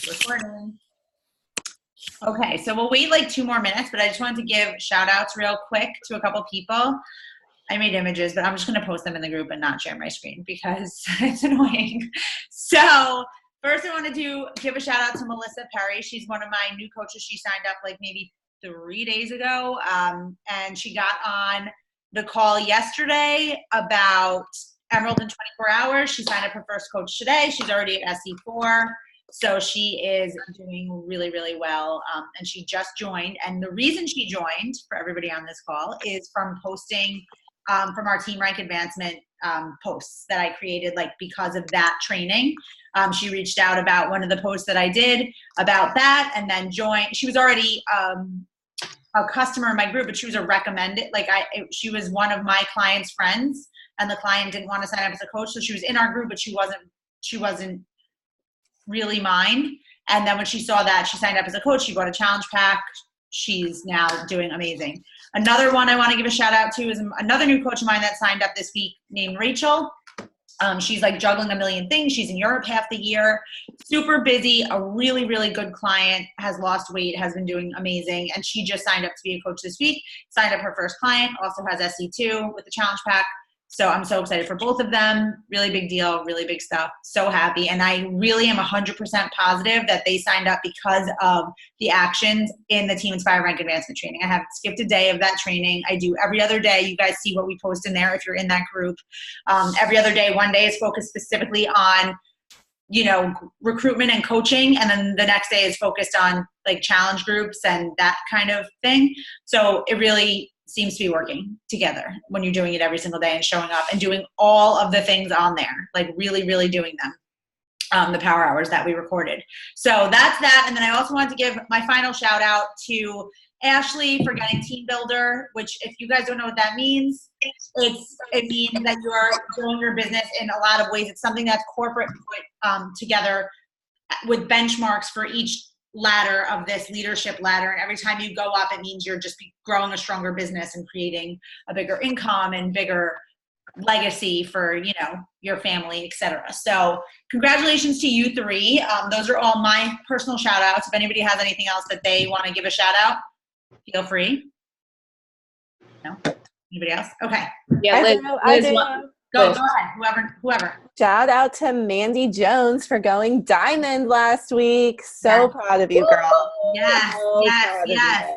Recording. Okay, so we'll wait like 2 more minutes, but I just wanted to give shout outs real quick to a couple people. I made images, but I'm just going to post them in the group and not share my screen because it's annoying. So first I wanted to give a shout out to Melissa Perry. She's one of my new coaches. She signed up like maybe 3 days ago, and she got on the call yesterday about Emerald in 24 hours. She signed up her first coach today. She's already at SE4. So she is doing really, really well, and she just joined. And the reason she joined, for everybody on this call, is from posting from our team rank advancement posts that I created, like because of that training. She reached out about one of the posts that I did about that, and then joined. She was already a customer in my group, but she was a recommended. She was one of my client's friends, and the client didn't want to sign up as a coach, so she was in our group, but she wasn't really mine. And then when she saw that, she signed up as a coach. She bought a challenge pack. She's now doing amazing. Another one I want to give a shout out to is another new coach of mine that signed up this week named Rachel. She's like juggling a million things. She's in Europe half the year, super busy, a really, really good client, has lost weight, has been doing amazing. And she just signed up to be a coach this week, signed up her first client, also has SE2 with the challenge pack. So I'm so excited for both of them. Really big deal, really big stuff. So happy. And I really am 100% positive that they signed up because of the actions in the Team Inspire Rank Advancement training. I haven't skipped a day of that training. I do every other day. You guys see what we post in there if you're in that group. Every other day, one day is focused specifically on, recruitment and coaching. And then the next day is focused on like challenge groups and that kind of thing. So it really seems to be working together when you're doing it every single day and showing up and doing all of the things on there, like really, really doing them, the power hours that we recorded. So that's that. And then I also wanted to give my final shout out to Ashley for getting Team Builder, which if you guys don't know what that means, it means that you are growing your business in a lot of ways. It's something that's corporate put together with benchmarks for each ladder of this leadership ladder, and every time you go up, it means you're just growing a stronger business and creating a bigger income and bigger legacy for your family, etc. So congratulations to you three. Those are all my personal shout outs. If anybody has anything else that they want to give a shout out, feel free. No? Anybody else? Okay. Yeah, Liz, Go ahead. Whoever. Shout out to Mandy Jones for going diamond last week. So proud of you, girl. Yes.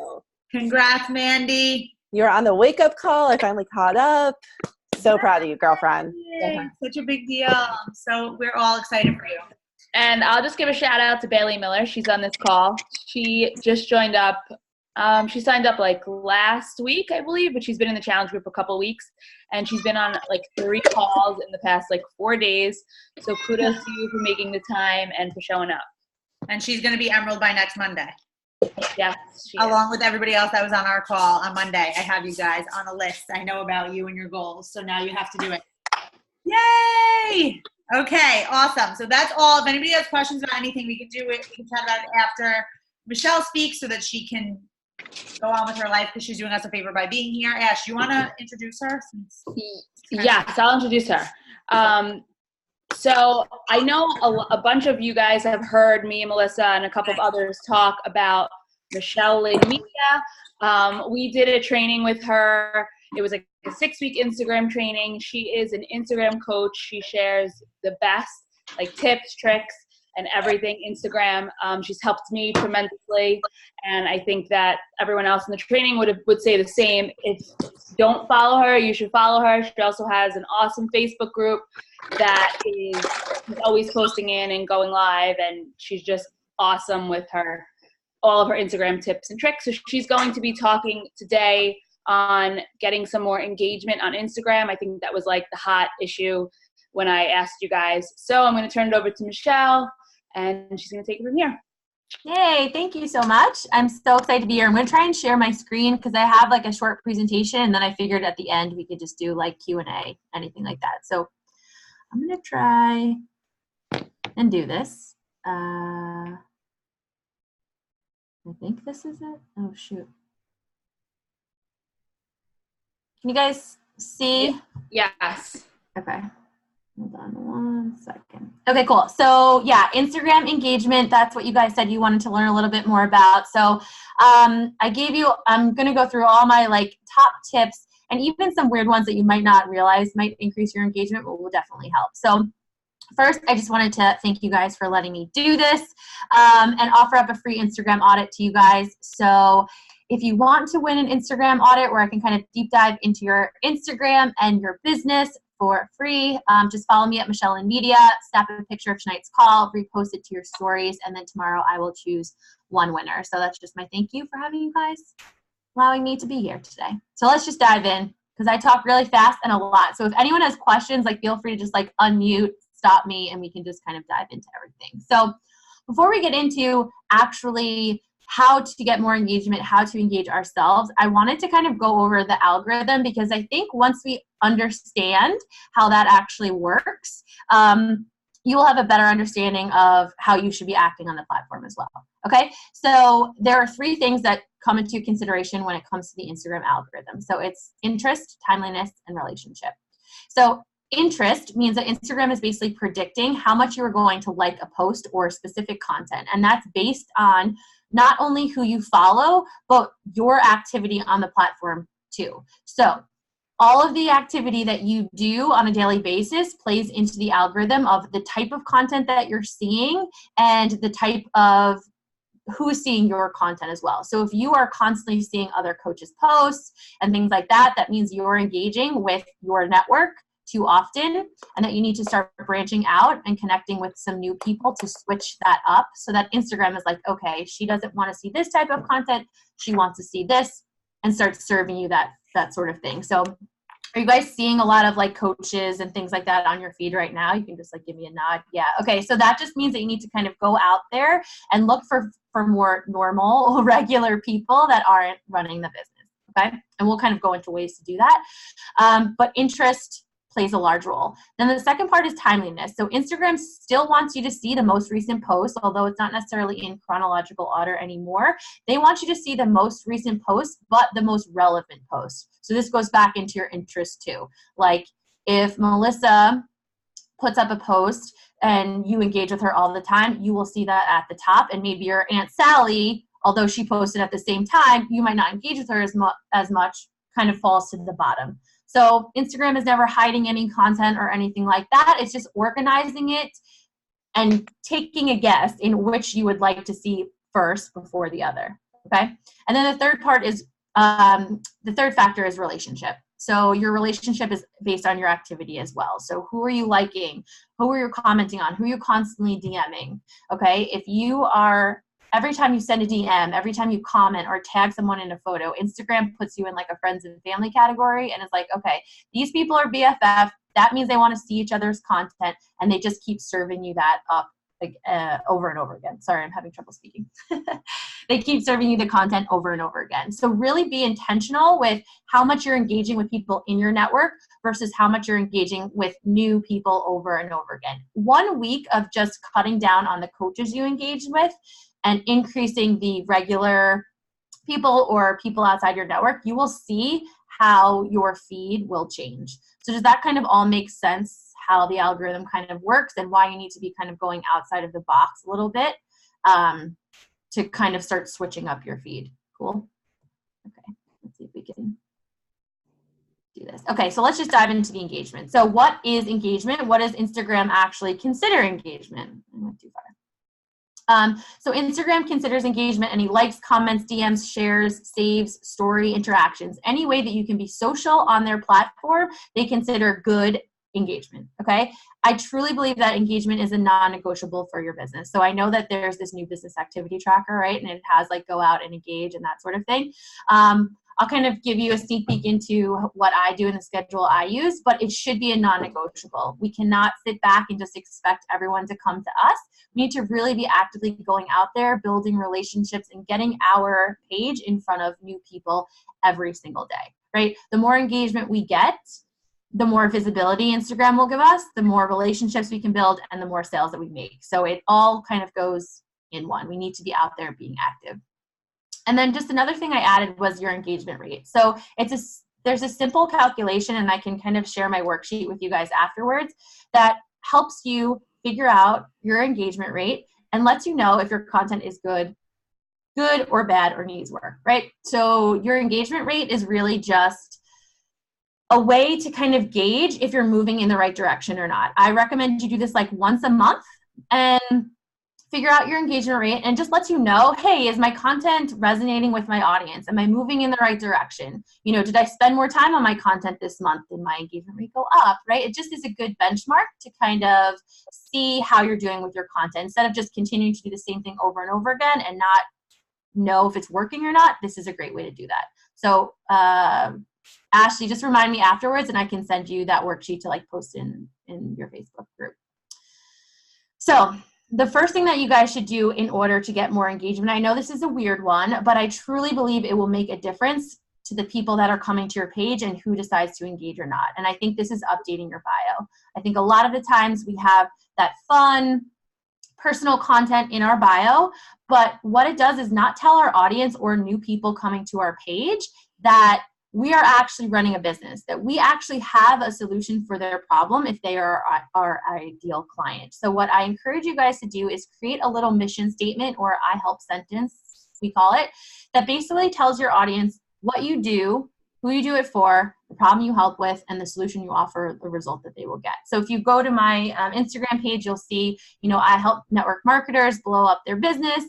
Congrats, Mandy. You're on the wake-up call. I finally caught up. So proud of you, girlfriend. Such a big deal. So we're all excited for you. And I'll just give a shout out to Bailey Miller. She's on this call. She just joined up. She signed up like last week, I believe, but she's been in the challenge group a couple weeks, and she's been on like 3 calls in the past like 4 days. So kudos to you for making the time and for showing up. And she's going to be Emerald by next Monday. Yes. Along with everybody else that was on our call on Monday. I have you guys on a list. I know about you and your goals, so now you have to do it. Yay! Okay, awesome. So that's all. If anybody has questions about anything, we can do it. We can chat about it after Michelle speaks so that she can go on with her life because she's doing us a favor by being here. Ash, you want to introduce her? Yes, I'll introduce her. So I know a bunch of you guys have heard me and Melissa and a couple of others talk about Michelle Lynn Media. We did a training with her. It was like a 6-week Instagram training. She is an Instagram coach. She shares the best like tips, tricks, and everything Instagram. She's helped me tremendously, and I think that everyone else in the training would say the same. If you don't follow her, you should follow her. She also has an awesome Facebook group that is always posting in and going live, and she's just awesome with all of her Instagram tips and tricks. So she's going to be talking today on getting some more engagement on Instagram. I think that was like the hot issue when I asked you guys. So I'm going to turn it over to Michelle, and she's going to take it from here. Yay, thank you so much. I'm so excited to be here. I'm going to try and share my screen because I have like a short presentation, and then I figured at the end we could just do like Q&A, anything like that. So I'm going to try and do this. I think this is it. Oh, shoot. Can you guys see? Yes. Okay. Hold on one second. Okay, cool. So yeah, Instagram engagement, that's what you guys said you wanted to learn a little bit more about. So I'm going to go through all my like top tips and even some weird ones that you might not realize might increase your engagement, but will definitely help. So first, I just wanted to thank you guys for letting me do this and offer up a free Instagram audit to you guys. So if you want to win an Instagram audit where I can kind of deep dive into your Instagram and your business for free, just follow me at Michelle in Media, snap a picture of tonight's call, repost it to your stories, and then tomorrow I will choose one winner. So that's just my thank you for having you guys, allowing me to be here today. So let's just dive in because I talk really fast and a lot. So if anyone has questions, like feel free to just like unmute, stop me, and we can just kind of dive into everything. So before we get into actually how to get more engagement, how to engage ourselves, I wanted to kind of go over the algorithm because I think once we understand how that actually works, you will have a better understanding of how you should be acting on the platform as well. Okay, so there are 3 things that come into consideration when it comes to the Instagram algorithm. So it's interest, timeliness, and relationship. So interest means that Instagram is basically predicting how much you are going to like a post or specific content. And that's based on not only who you follow, but your activity on the platform too. So all of the activity that you do on a daily basis plays into the algorithm of the type of content that you're seeing and the type of who's seeing your content as well. So if you are constantly seeing other coaches' posts and things like that, that means you're engaging with your network too often and that you need to start branching out and connecting with some new people to switch that up so that Instagram is like, okay, she doesn't want to see this type of content. She wants to see this and start serving you that sort of thing. So are you guys seeing a lot of like coaches and things like that on your feed right now? You can just like give me a nod. Yeah. Okay. So that just means that you need to kind of go out there and look for more normal, regular people that aren't running the business. Okay. And we'll kind of go into ways to do that. But interest plays a large role. Then the second part is timeliness. So Instagram still wants you to see the most recent post, although it's not necessarily in chronological order anymore. They want you to see the most recent post, but the most relevant post. So this goes back into your interest too. Like if Melissa puts up a post and you engage with her all the time, you will see that at the top. And maybe your Aunt Sally, although she posted at the same time, you might not engage with her as much, kind of falls to the bottom. So Instagram is never hiding any content or anything like that. It's just organizing it and taking a guess in which you would like to see first before the other, okay? And then the third part is, the third factor is relationship. So your relationship is based on your activity as well. So who are you liking? Who are you commenting on? Who are you constantly DMing? Okay, if you are, every time you send a DM, every time you comment or tag someone in a photo, Instagram puts you in like a friends and family category and it's like, okay, these people are BFF. That means they want to see each other's content and they just keep serving you that up like, over and over again. Sorry, I'm having trouble speaking. They keep serving you the content over and over again. So really be intentional with how much you're engaging with people in your network versus how much you're engaging with new people over and over again. 1 week of just cutting down on the coaches you engage with and increasing the regular people or people outside your network, you will see how your feed will change. So does that kind of all make sense, how the algorithm kind of works and why you need to be kind of going outside of the box a little bit to kind of start switching up your feed? Cool. Okay, let's see if we can do this. Okay, so let's just dive into the engagement. So what is engagement? What does Instagram actually consider engagement? I went too far. So Instagram considers engagement any likes, comments, DMs, shares, saves, story, interactions. Any way that you can be social on their platform, they consider good engagement, okay? I truly believe that engagement is a non-negotiable for your business. So I know that there's this new business activity tracker, right? And it has like go out and engage and that sort of thing. I'll kind of give you a sneak peek into what I do in the schedule I use, but it should be a non-negotiable. We cannot sit back and just expect everyone to come to us. We need to really be actively going out there, building relationships, and getting our page in front of new people every single day, right? The more engagement we get, the more visibility Instagram will give us, the more relationships we can build, and the more sales that we make. So it all kind of goes in one. We need to be out there being active. And then just another thing I added was your engagement rate. So it's there's a simple calculation, and I can kind of share my worksheet with you guys afterwards, that helps you figure out your engagement rate and lets you know if your content is good or bad or needs work, right? So your engagement rate is really just a way to kind of gauge if you're moving in the right direction or not. I recommend you do this like once a month and figure out your engagement rate, and just lets you know, hey, is my content resonating with my audience? Am I moving in the right direction? You know, did I spend more time on my content this month? Did my engagement rate go up, right? It just is a good benchmark to kind of see how you're doing with your content. Instead of just continuing to do the same thing over and over again and not know if it's working or not, this is a great way to do that. So Ashley, just remind me afterwards and I can send you that worksheet to like post in your Facebook group. So the first thing that you guys should do in order to get more engagement, I know this is a weird one, but I truly believe it will make a difference to the people that are coming to your page and who decides to engage or not. And I think this is updating your bio. I think a lot of the times we have that fun, personal content in our bio, but what it does is not tell our audience or new people coming to our page that we are actually running a business, that we actually have a solution for their problem if they are our ideal client. So what I encourage you guys to do is create a little mission statement, or I help sentence, we call it, that basically tells your audience what you do, who you do it for, the problem you help with, and the solution you offer, the result that they will get. So if you go to my Instagram page, you'll see, you know, I help network marketers blow up their business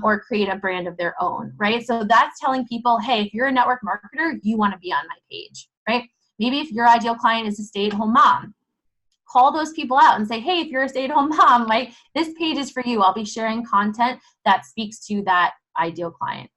or create a brand of their own, right? So that's telling people, hey, if you're a network marketer, you want to be on my page, right? Maybe if your ideal client is a stay-at-home mom, call those people out and say, hey, if you're a stay-at-home mom, like, this page is for you. I'll be sharing content that speaks to that ideal client.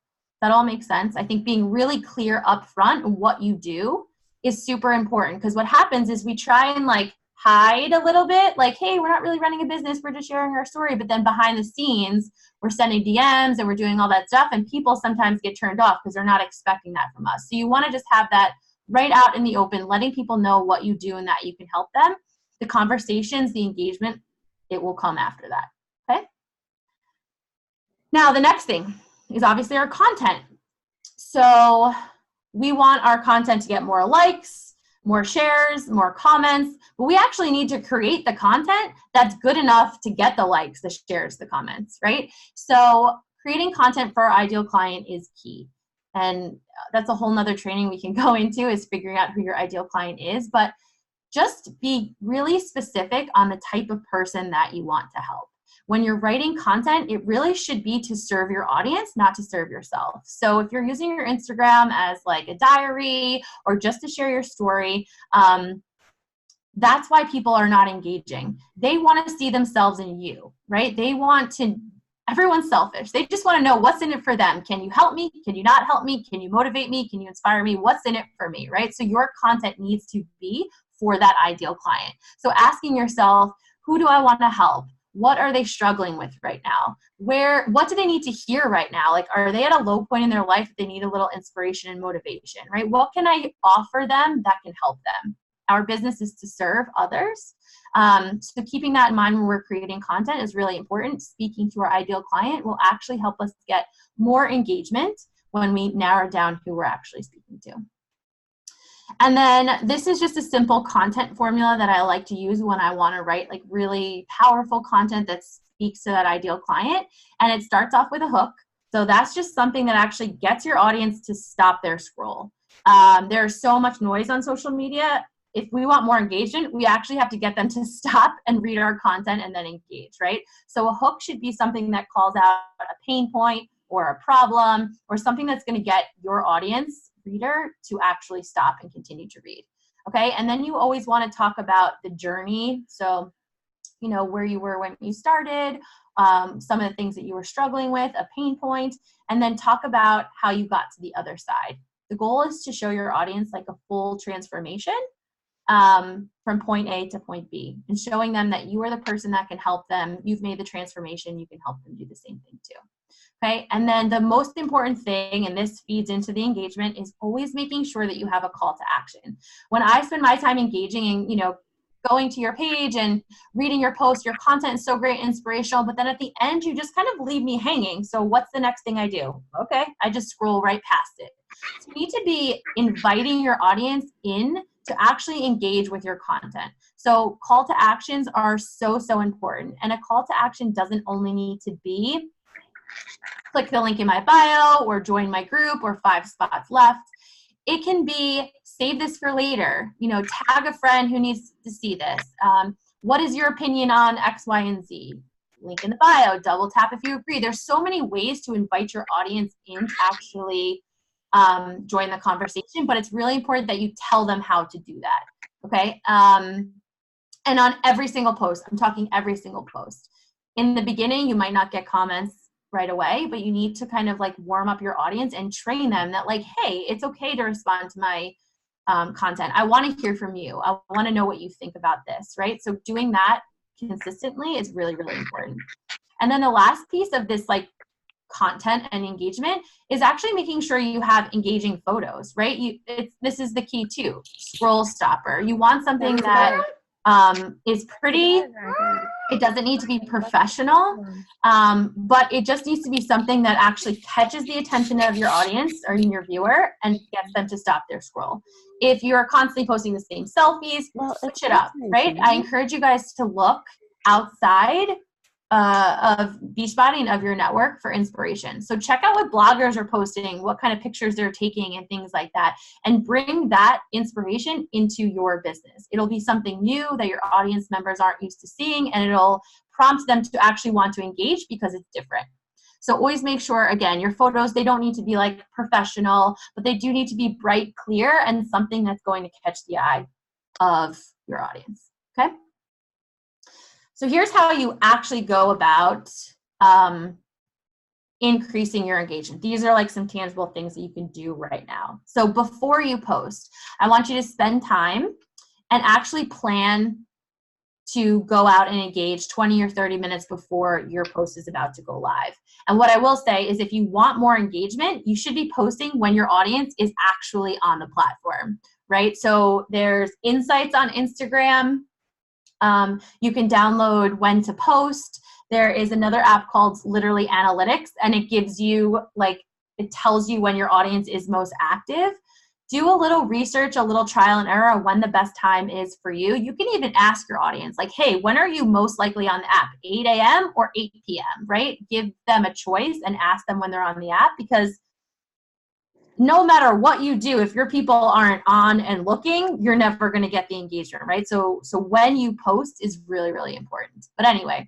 That all makes sense. I think being really clear up front what you do is super important, because what happens is we try and like hide a little bit, like, hey, we're not really running a business, we're just sharing our story. But then behind the scenes, we're sending DMs and we're doing all that stuff, and people sometimes get turned off because they're not expecting that from us. So you want to just have that right out in the open, letting people know what you do and that you can help them. The conversations, the engagement, it will come after that. Okay. Now, the next thing is obviously our content. So we want our content to get more likes, more shares, more comments, but we actually need to create the content that's good enough to get the likes, the shares, the comments, right? So creating content for our ideal client is key. And that's a whole nother training we can go into, is figuring out who your ideal client is. But just be really specific on the type of person that you want to help. When you're writing content, it really should be to serve your audience, not to serve yourself. So if you're using your Instagram as like a diary or just to share your story, that's why people are not engaging. They want to see themselves in you, right? They want to, everyone's selfish. They just want to know what's in it for them. Can you help me? Can you not help me? Can you motivate me? Can you inspire me? What's in it for me, right? So your content needs to be for that ideal client. So asking yourself, who do I want to help? What are they struggling with right now? What do they need to hear right now? Like, are they at a low point in their life that they need a little inspiration and motivation, right? What can I offer them that can help them? Our business is to serve others. So keeping that in mind when we're creating content is really important. Speaking to our ideal client will actually help us get more engagement when we narrow down who we're actually speaking to. And then this is just a simple content formula that I like to use when I want to write like really powerful content that speaks to that ideal client. And it starts off with a hook. So that's just something that actually gets your audience to stop their scroll. There's so much noise on social media. If we want more engagement, we actually have to get them to stop and read our content and then engage, right? So a hook should be something that calls out a pain point or a problem or something that's going to get your audience reader to actually stop and continue to read. Okay. And then you always want to talk about the journey. So, you know, where you were when you started, some of the things that you were struggling with, a pain point, and then talk about how you got to the other side. The goal is to show your audience like a full transformation from point A to point B, and showing them that you are the person that can help them. You've made the transformation. You can help them do the same thing too. Okay. And then the most important thing, and this feeds into the engagement, is always making sure that you have a call to action. When I spend my time engaging and, you know, going to your page and reading your post. Your content is so great, inspirational, but then at the end, you just kind of leave me hanging. So what's the next thing I do? Okay, I just scroll right past it. So you need to be inviting your audience in to actually engage with your content. So call to actions are so, so important. And a call to action doesn't only need to be click the link in my bio or join my group or 5 spots left. It can be save this for later, tag a friend who needs to see this. What is your opinion on X, Y, and Z? Link in the bio, double tap if you agree. There's so many ways to invite your audience in to actually join the conversation, but it's really important that you tell them how to do that, okay? And on every single post, I'm talking every single post. In the beginning, you might not get comments right away, but you need to kind of like warm up your audience and train them that like, hey, it's okay to respond to my content. I want to hear from you. I want to know what you think about this, right? So doing that consistently is really, really important. And then the last piece of this like content and engagement is actually making sure you have engaging photos, right? This is the key too. Scroll stopper. You want something that is pretty. It doesn't need to be professional, but it just needs to be something that actually catches the attention of your audience or your viewer and gets them to stop their scroll. If you're constantly posting the same selfies, switch it up, right? I encourage you guys to look outside of Beachbody and of your network for inspiration. So check out what bloggers are posting, what kind of pictures they're taking and things like that, and bring that inspiration into your business. It'll be something new that your audience members aren't used to seeing, and it'll prompt them to actually want to engage because it's different. So always make sure, again, your photos, they don't need to be like professional, but they do need to be bright, clear, and something that's going to catch the eye of your audience, okay? So here's how you actually go about increasing your engagement. These are like some tangible things that you can do right now. So before you post, I want you to spend time and actually plan to go out and engage 20 or 30 minutes before your post is about to go live. And what I will say is if you want more engagement, you should be posting when your audience is actually on the platform, right? So there's insights on Instagram. You can download when to post. There is another app called literally Analytics, and it gives you it tells you when your audience is most active. Do a little research, a little trial and error on when the best time is for you. You can even ask your audience like, hey, when are you most likely on the app? 8 a.m. or 8 p.m., right? Give them a choice and ask them when they're on the app, because no matter what you do, if your people aren't on and looking, you're never going to get the engagement, right? So when you post is really, really important. But anyway,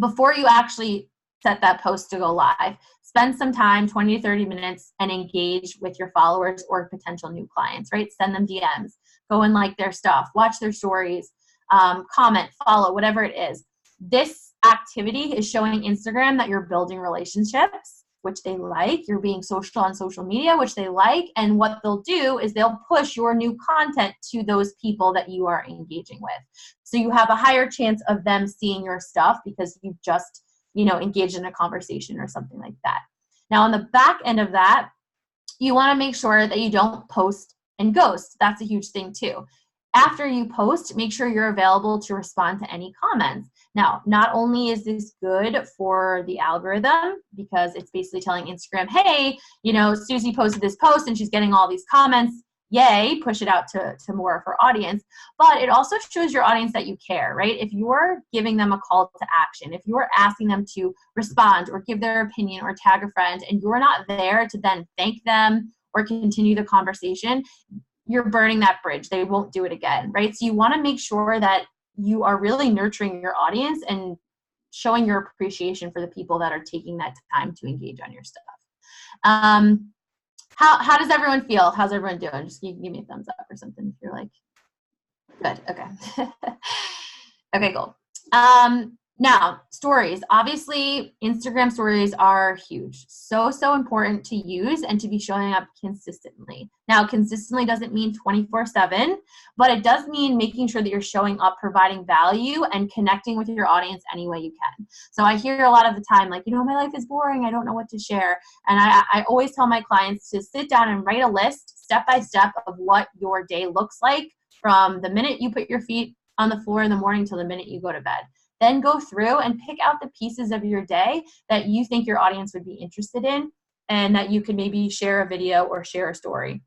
before you actually set that post to go live, spend some time, 20 to 30 minutes, and engage with your followers or potential new clients, right? Send them DMs, go and like their stuff, watch their stories, comment, follow, whatever it is. This activity is showing Instagram that you're building relationships, which they like. You're being social on social media, which they like. And what they'll do is they'll push your new content to those people that you are engaging with. So you have a higher chance of them seeing your stuff because you've just, engaged in a conversation or something like that. Now, on the back end of that, you want to make sure that you don't post and ghost. That's a huge thing too. After you post, make sure you're available to respond to any comments. Now, not only is this good for the algorithm because it's basically telling Instagram, hey, Susie posted this post and she's getting all these comments. Yay, push it out to more of her audience. But it also shows your audience that you care, right? If you're giving them a call to action, if you're asking them to respond or give their opinion or tag a friend, and you're not there to then thank them or continue the conversation, you're burning that bridge. They won't do it again, right? So you want to make sure that you are really nurturing your audience and showing your appreciation for the people that are taking that time to engage on your stuff. How does everyone feel? How's everyone doing? Just give me a thumbs up or something if you're like, good, okay. Okay, cool. Now, stories. Obviously, Instagram stories are huge. So important to use and to be showing up consistently. Now, consistently doesn't mean 24/7, but it does mean making sure that you're showing up, providing value, and connecting with your audience any way you can. So I hear a lot of the time, like, my life is boring. I don't know what to share. And I always tell my clients to sit down and write a list, step by step, of what your day looks like from the minute you put your feet on the floor in the morning till the minute you go to bed. Then go through and pick out the pieces of your day that you think your audience would be interested in and that you could maybe share a video or share a story.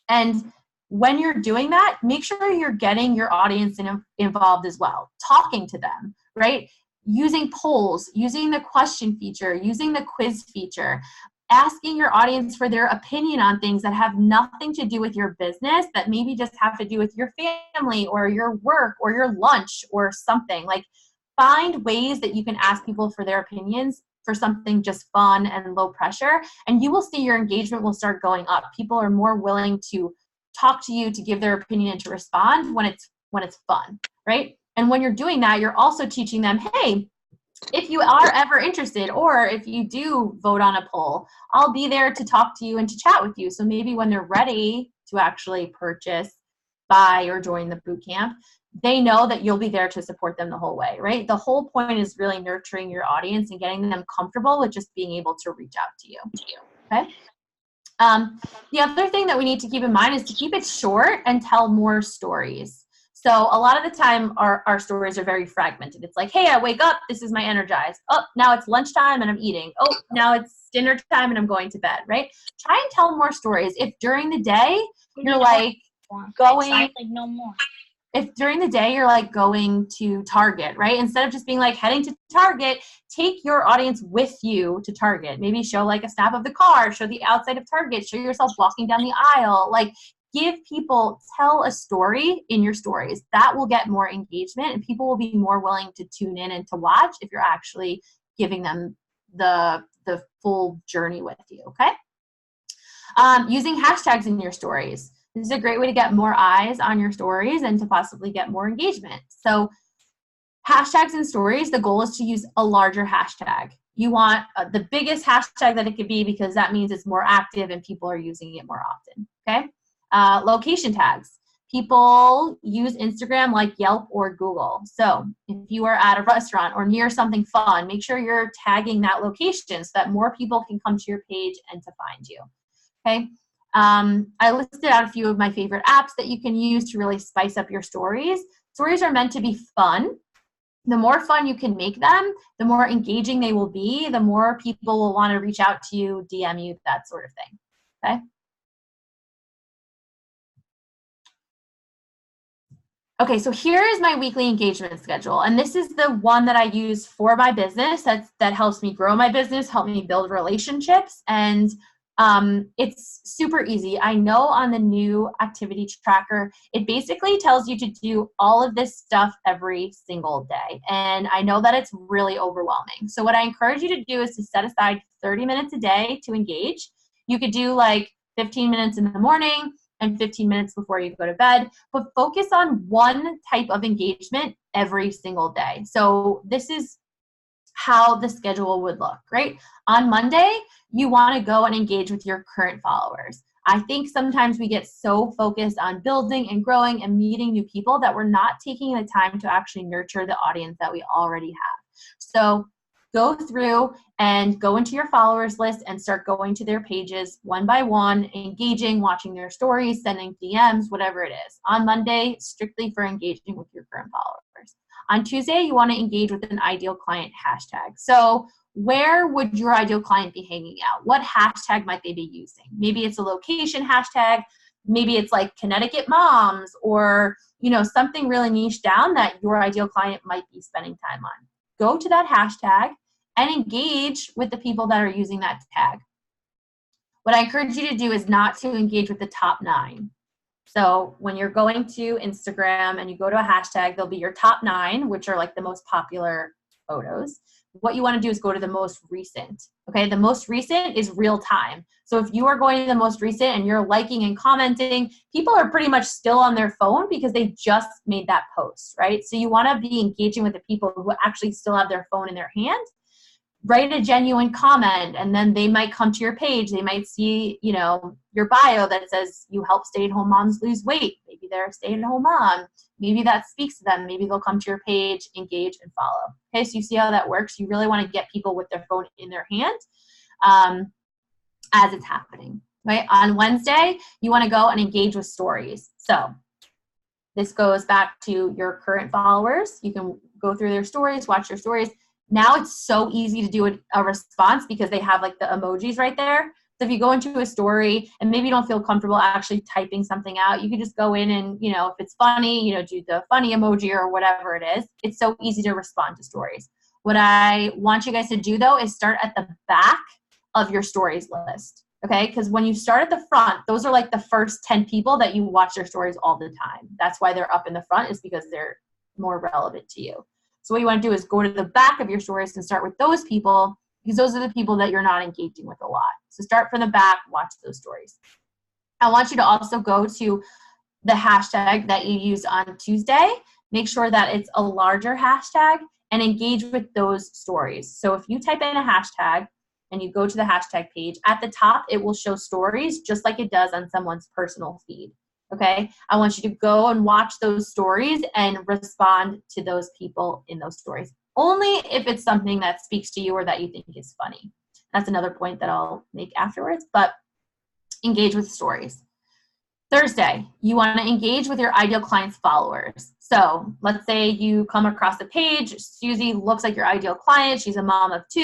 And when you're doing that, make sure you're getting your audience involved as well, talking to them, right? Using polls, using the question feature, using the quiz feature, asking your audience for their opinion on things that have nothing to do with your business, that maybe just have to do with your family or your work or your lunch or something. Like, find ways that you can ask people for their opinions for something just fun and low pressure, and you will see your engagement will start going up. People are more willing to talk to you, to give their opinion, and to respond when it's fun, right? And when you're doing that, you're also teaching them, hey, if you are ever interested, or if you do vote on a poll, I'll be there to talk to you and to chat with you. So maybe when they're ready to actually purchase, buy, or join the boot camp, they know that you'll be there to support them the whole way, right? The whole point is really nurturing your audience and getting them comfortable with just being able to reach out to you. Okay? The other thing that we need to keep in mind is to keep it short and tell more stories. So a lot of the time our stories are very fragmented. It's like, hey, I wake up, this is my energized. Oh, now it's lunchtime and I'm eating. Oh, now it's dinner time and I'm going to bed, right? Try and tell more stories. If during the day you're like going, no more. If during the day you're like going to Target, right? Instead of just being like heading to Target, take your audience with you to Target. Maybe show like a snap of the car, show the outside of Target, show yourself walking down the aisle. Like, give people, tell a story in your stories. That will get more engagement, and people will be more willing to tune in and to watch if you're actually giving them the full journey with you, okay? Using hashtags in your stories. This is a great way to get more eyes on your stories and to possibly get more engagement. So hashtags in stories, the goal is to use a larger hashtag. You want the biggest hashtag that it could be, because that means it's more active and people are using it more often, okay? Location tags. People use Instagram like Yelp or Google. So if you are at a restaurant or near something fun, make sure you're tagging that location so that more people can come to your page and to find you, okay? I listed out a few of my favorite apps that you can use to really spice up your stories. Stories are meant to be fun. The more fun you can make them, the more engaging they will be, the more people will want to reach out to you, DM you, that sort of thing, okay? Okay, so here is my weekly engagement schedule, and this is the one that I use for my business. That helps me grow my business, help me build relationships, and it's super easy. I know on the new activity tracker, it basically tells you to do all of this stuff every single day. And I know that it's really overwhelming. So what I encourage you to do is to set aside 30 minutes a day to engage. You could do like 15 minutes in the morning and 15 minutes before you go to bed, but focus on one type of engagement every single day. So this is how the schedule would look, right? On Monday, you want to go and engage with your current followers. I think sometimes we get so focused on building and growing and meeting new people that we're not taking the time to actually nurture the audience that we already have. So go through and go into your followers list and start going to their pages one by one, engaging, watching their stories, sending DMs, whatever it is. On Monday, strictly for engaging with your current followers. On Tuesday, you want to engage with an ideal client hashtag. So where would your ideal client be hanging out? What hashtag might they be using? Maybe it's a location hashtag. Maybe it's like Connecticut moms, or something really niche down that your ideal client might be spending time on. Go to that hashtag and engage with the people that are using that tag. What I encourage you to do is not to engage with the top 9. So when you're going to Instagram and you go to a hashtag, there'll be your top 9, which are like the most popular photos. What you want to do is go to the most recent. Okay, the most recent is real time. So if you are going to the most recent and you're liking and commenting, people are pretty much still on their phone because they just made that post, right? So you want to be engaging with the people who actually still have their phone in their hand. Write a genuine comment, and then they might come to your page. They might see, your bio that says you help stay-at-home moms lose weight. Maybe they're a stay-at-home mom. Maybe that speaks to them. Maybe they'll come to your page, engage, and follow. Okay, so you see how that works? You really want to get people with their phone in their hand as it's happening, right? On Wednesday, you want to go and engage with stories. So This goes back to your current followers. You can go through their stories, watch their stories. Now it's so easy to do a response because they have like the emojis right there. So if you go into a story and maybe you don't feel comfortable actually typing something out, you can just go in and, you know, if it's funny, you know, do the funny emoji or whatever it is. It's so easy to respond to stories. What I want you guys to do though is start at the back of your stories list. Okay, because when you start at the front, those are like the first 10 people that you watch their stories all the time. That's why they're up in the front, is because they're more relevant to you. So what you want to do is go to the back of your stories and start with those people, because those are the people that you're not engaging with a lot. So start from the back, watch those stories. I want you to also go to the hashtag that you use on Tuesday. Make sure that it's a larger hashtag and engage with those stories. So if you type in a hashtag, and you go to the hashtag page, at the top, it will show stories just like it does on someone's personal feed, okay? I want you to go and watch those stories and respond to those people in those stories, only if it's something that speaks to you or that you think is funny. That's another point that I'll make afterwards, but engage with stories. Thursday, you want to engage with your ideal client's followers. So let's say you come across a page, Susie looks like your ideal client. She's a mom of 2.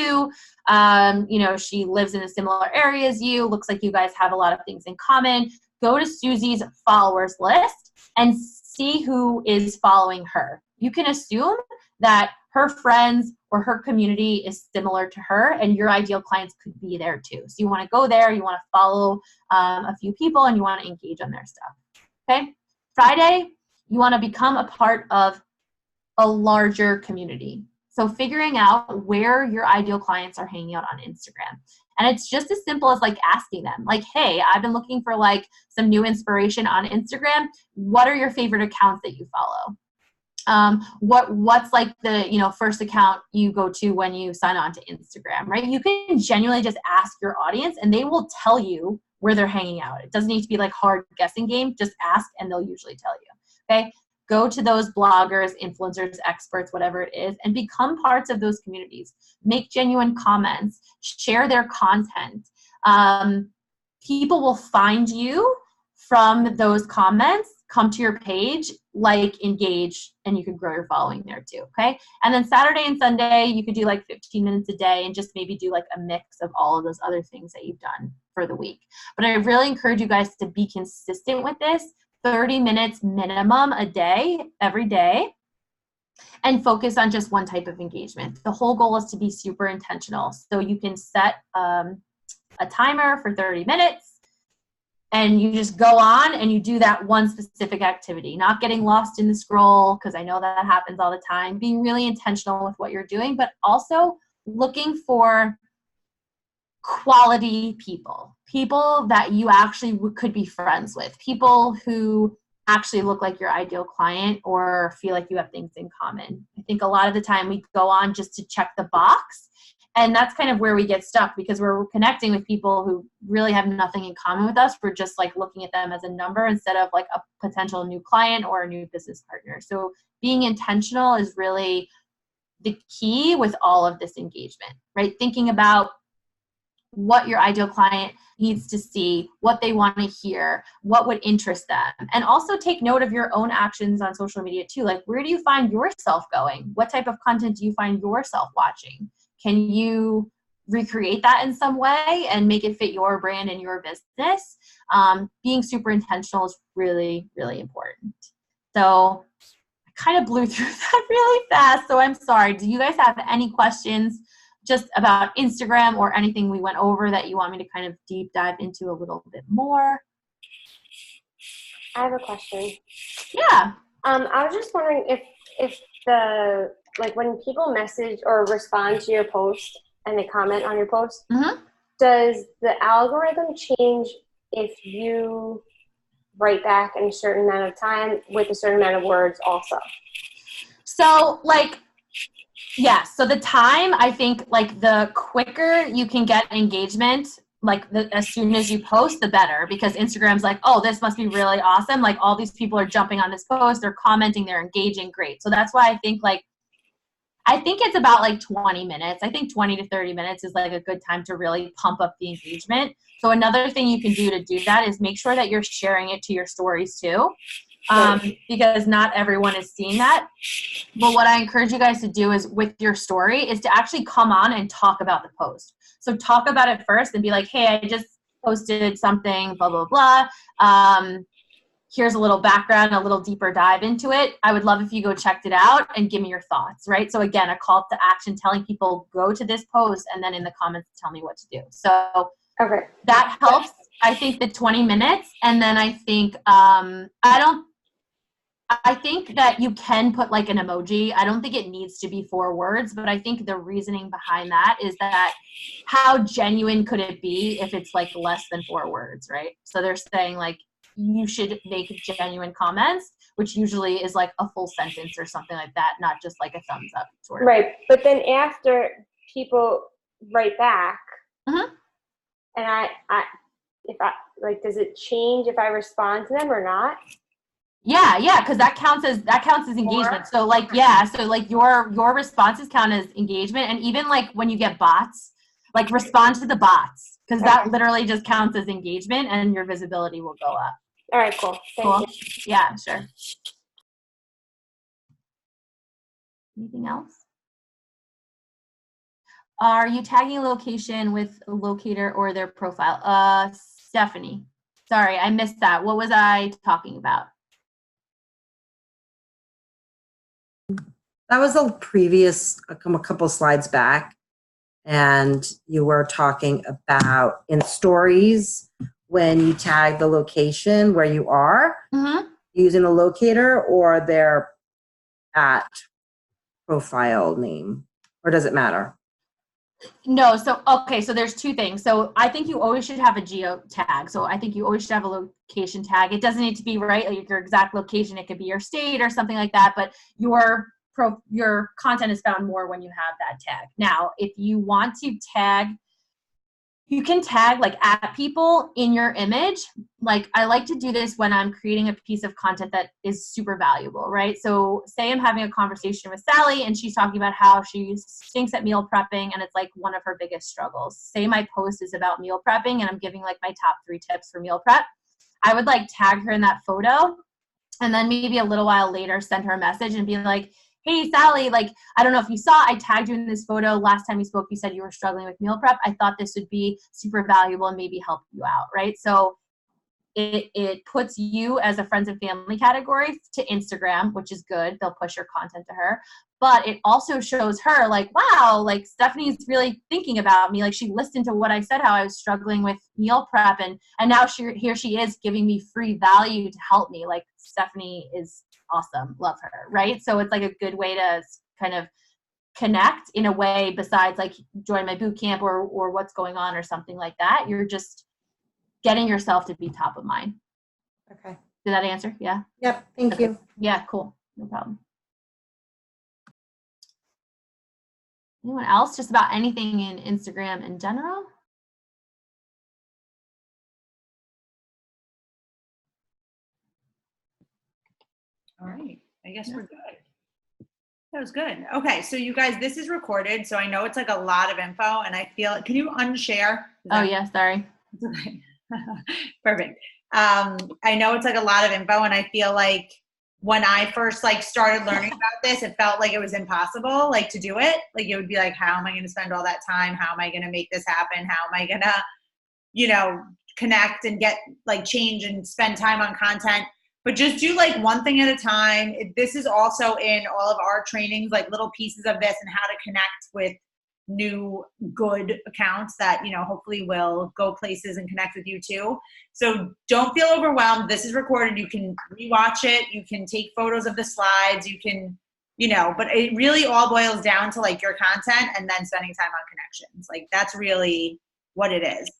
You know, she lives in a similar area as you. Looks like you guys have a lot of things in common. Go to Susie's followers list and see who is following her. You can assume that her friends or her community is similar to her, and your ideal clients could be there too. So you want to go there, you want to follow a few people, and you want to engage on their stuff. Okay? Friday, you want to become a part of a larger community. So figuring out where your ideal clients are hanging out on Instagram. And it's just as simple as like asking them, like, hey, I've been looking for like some new inspiration on Instagram. What are your favorite accounts that you follow? What's like the, you know, first account you go to when you sign on to Instagram, right? You can genuinely just ask your audience and they will tell you where they're hanging out. It doesn't need to be like hard guessing game. Just ask and they'll usually tell you, okay? Go to those bloggers, influencers, experts, whatever it is, and become parts of those communities. Make genuine comments, share their content. People will find you from those comments, come to your page, like, engage, and you can grow your following there too, okay? And then Saturday and Sunday, you could do like 15 minutes a day and just maybe do like a mix of all of those other things that you've done for the week. But I really encourage you guys to be consistent with this, 30 minutes minimum a day, every day, and focus on just one type of engagement. The whole goal is to be super intentional. So you can set a timer for 30 minutes, and you just go on and you do that one specific activity, not getting lost in the scroll, because I know that happens all the time. Being really intentional with what you're doing, but also looking for quality people that you actually could be friends with, people who actually look like your ideal client or feel like you have things in common. I think a lot of the time we go on just to check the box, and that's kind of where we get stuck, because we're connecting with people who really have nothing in common with us. We're just like looking at them as a number instead of like a potential new client or a new business partner. So being intentional is really the key with all of this engagement, right? Thinking about what your ideal client needs to see, what they want to hear, what would interest them. And also take note of your own actions on social media too. Like, where do you find yourself going? What type of content do you find yourself watching? Can you recreate that in some way and make it fit your brand and your business? Being super intentional is really, really important. So I kind of blew through that really fast, so I'm sorry. Do you guys have any questions just about Instagram or anything we went over that you want me to kind of deep dive into a little bit more? I have a question. Yeah. I was just wondering if the, like, when people message or respond to your post and they comment on your post, does the algorithm change if you write back in a certain amount of time with a certain amount of words also? So, like, yes. So the time, I think, like, the quicker you can get engagement, like as soon as you post, the better, because Instagram's like, oh, this must be really awesome. Like, all these people are jumping on this post, they're commenting, they're engaging, great. So that's why I think it's about like 20 minutes. I think 20 to 30 minutes is like a good time to really pump up the engagement. So another thing you can do to do that is make sure that you're sharing it to your stories too. because not everyone is seeing that. But what I encourage you guys to do is with your story is to actually come on and talk about the post. So talk about it first and be like, hey, I just posted something, blah, blah, blah. Here's a little background, a little deeper dive into it. I would love if you go checked it out and give me your thoughts, right? So again, a call to action telling people go to this post and then in the comments tell me what to do. So that helps. I think the 20 minutes. And then I think, I think that you can put like an emoji. I don't think it needs to be 4 words, but I think the reasoning behind that is that how genuine could it be if it's like less than 4 words, right? So they're saying like, you should make genuine comments, which usually is like a full sentence or something like that, not just like a thumbs up sort of. Right. But then after people write back, and if I like, does it change if I respond to them or not? Yeah, because that counts as engagement. So like, so like your responses count as engagement, and even like when you get bots, like respond to the bots, because that literally just counts as engagement, and your visibility will go up. All right, cool. Thank you. Yeah, sure. Anything else? Are you tagging a location with a locator or their profile? Stephanie, sorry, I missed that. What was I talking about? That was a previous, a couple slides back, and you were talking about in stories when you tag the location where you are, using a locator or their at profile name, or does it matter? No, so there's 2 things. So I think you always should have a geo tag. So I think you always should have a location tag. It doesn't need to be like your exact location. It could be your state or something like that, but your content is found more when you have that tag. Now, if you want to tag, you can tag like at people in your image. Like I like to do this when I'm creating a piece of content that is super valuable, right? So say I'm having a conversation with Sally and she's talking about how she stinks at meal prepping and it's like one of her biggest struggles. Say my post is about meal prepping and I'm giving like my top 3 tips for meal prep. I would like tag her in that photo and then maybe a little while later send her a message and be like, hey, Sally, like, I don't know if you saw, I tagged you in this photo. Last time we spoke, you said you were struggling with meal prep. I thought this would be super valuable and maybe help you out, right? So it puts you as a friends and family category to Instagram, which is good. They'll push your content to her. But it also shows her like, wow, like Stephanie's really thinking about me. Like she listened to what I said, how I was struggling with meal prep. And now here she is giving me free value to help me. Like Stephanie is awesome. Love her, right? So it's like a good way to kind of connect in a way besides like join my boot camp or what's going on or something like that. You're just getting yourself to be top of mind. Okay. Did that answer? Yeah. Yep. Thank you. Yeah, cool. No problem. Anyone else? Just about anything in Instagram in general? All right. I guess we're good. That was good. Okay. So you guys, this is recorded. So I know it's like a lot of info and I feel, can you unshare? Oh yeah, sorry. Okay. Perfect. I know it's like a lot of info and I feel like when I first like started learning about this, it felt like it was impossible like to do it. Like it would be like, how am I going to spend all that time? How am I going to make this happen? How am I going to, connect and get like change and spend time on content? But just do like one thing at a time. This is also in all of our trainings, like little pieces of this and how to connect with new good accounts that, hopefully will go places and connect with you too. So don't feel overwhelmed. This is recorded. You can rewatch it. You can take photos of the slides. You can, but it really all boils down to like your content and then spending time on connections. Like that's really what it is.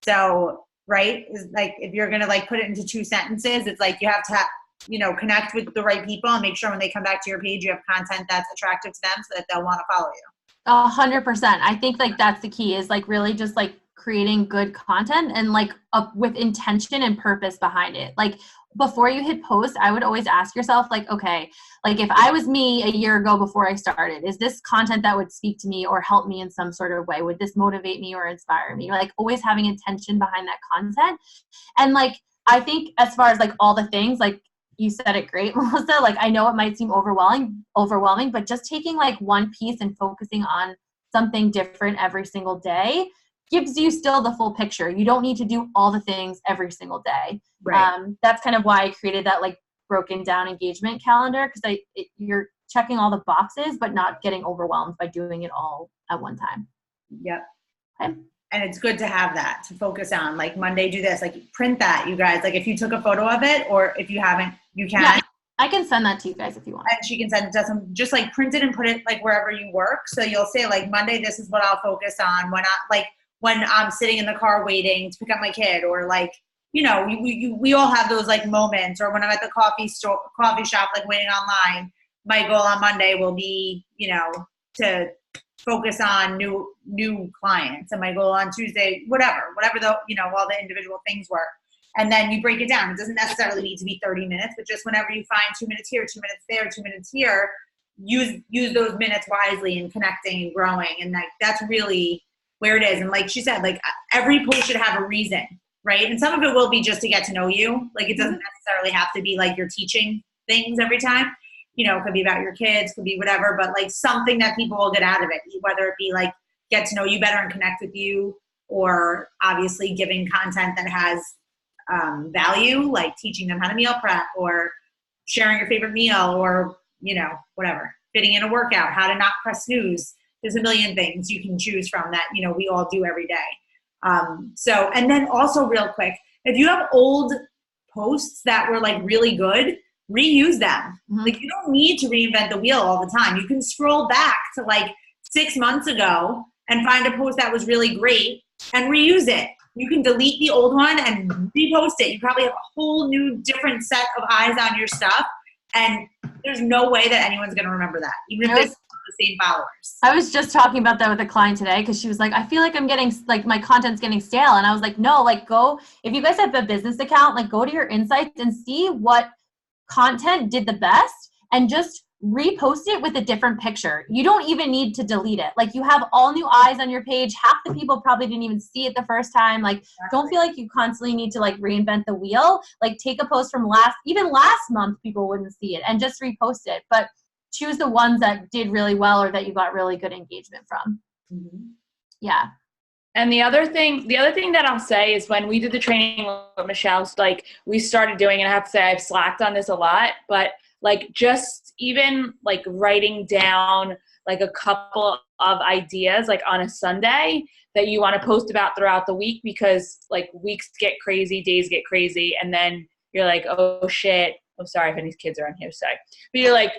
So, right, is like if you're going to like put it into 2 sentences, it's like you have to connect with the right people and make sure when they come back to your page, you have content that's attractive to them so that they'll want to follow you. 100%. I think like that's the key is like really just like creating good content and like with intention and purpose behind it. Like before you hit post, I would always ask yourself like, okay, like if I was me a year ago before I started, is this content that would speak to me or help me in some sort of way? Would this motivate me or inspire me? Like always having intention behind that content. And like, I think as far as like all the things, like you said it great, Melissa. Like, I know it might seem overwhelming, but just taking like one piece and focusing on something different every single day gives you still the full picture. You don't need to do all the things every single day. Right. That's kind of why I created that like broken down engagement calendar, because you're checking all the boxes, but not getting overwhelmed by doing it all at one time. Yep. Okay. And it's good to have that to focus on. Like Monday, do this. Like print that, you guys. Like if you took a photo of it, or if you haven't, you can. Yeah, I can send that to you guys if you want. And she can send it to us. Just like print it and put it like wherever you work. So you'll say like Monday, this is what I'll focus on when I'm sitting in the car waiting to pick up my kid, or like, you know, we all have those like moments, or when I'm at the coffee shop, like waiting online. My goal on Monday will be, you know, to focus on new clients, and my goal on Tuesday, whatever the, you know, all the individual things were. And then you break it down. It doesn't necessarily need to be 30 minutes, but just whenever you find 2 minutes here, 2 minutes there, 2 minutes here, use those minutes wisely in connecting and growing. And like, that's really where it is. And like she said, like every post should have a reason, right? And some of it will be just to get to know you. Like it doesn't necessarily have to be like you're teaching things every time. You know, it could be about your kids, could be whatever, but like something that people will get out of it, whether it be like get to know you better and connect with you, or obviously giving content that has value, like teaching them how to meal prep, or sharing your favorite meal, or, you know, whatever, fitting in a workout, how to not press snooze. There's a million things you can choose from that, you know, we all do every day. So, and then also real quick, if you have old posts that were like really good, reuse them. Like you don't need to reinvent the wheel all the time. You can scroll back to like 6 months ago and find a post that was really great and reuse it. You can delete the old one and repost it. You probably have a whole new different set of eyes on your stuff, and there's no way that anyone's going to remember that, even if it's the same followers. I was just talking about that with a client today, because she was like, I feel like I'm getting, like, my content's getting stale. And I was like, no, like, go, if you guys have a business account, like, go to your insights and see what content did the best and just repost it with a different picture. You don't even need to delete it. Like, you have all new eyes on your page. Half the people probably didn't even see it the first time. Like, don't feel like you constantly need to like reinvent the wheel. Like, take a post from last month, people wouldn't see it, and just repost it. But choose the ones that did really well or that you got really good engagement from. Yeah. And the other thing that I'll say is, when we did the training with Michelle's, like, we started doing, and I have to say I've slacked on this a lot, but like just even like writing down like a couple of ideas like on a Sunday that you want to post about throughout the week, because like weeks get crazy, days get crazy, and then you're like, oh shit, I'm sorry if any kids are on here, sorry. But you're like,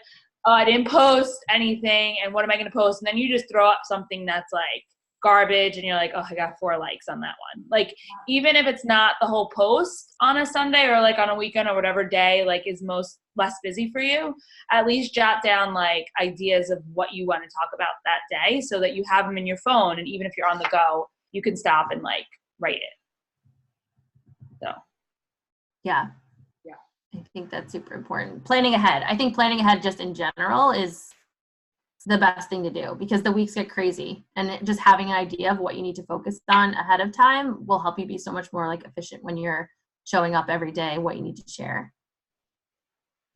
oh, I didn't post anything, and what am I going to post? And then you just throw up something that's like garbage, and you're like, oh, I got 4 likes on that one. Like, even if it's not the whole post on a Sunday or like on a weekend or whatever day like is less busy for you, at least jot down like ideas of what you want to talk about that day, so that you have them in your phone, and even if you're on the go, you can stop and like write it. So Yeah. I think that's super important. Planning ahead. I think planning ahead just in general is the best thing to do, because the weeks get crazy, and just having an idea of what you need to focus on ahead of time will help you be so much more like efficient when you're showing up every day, what you need to share.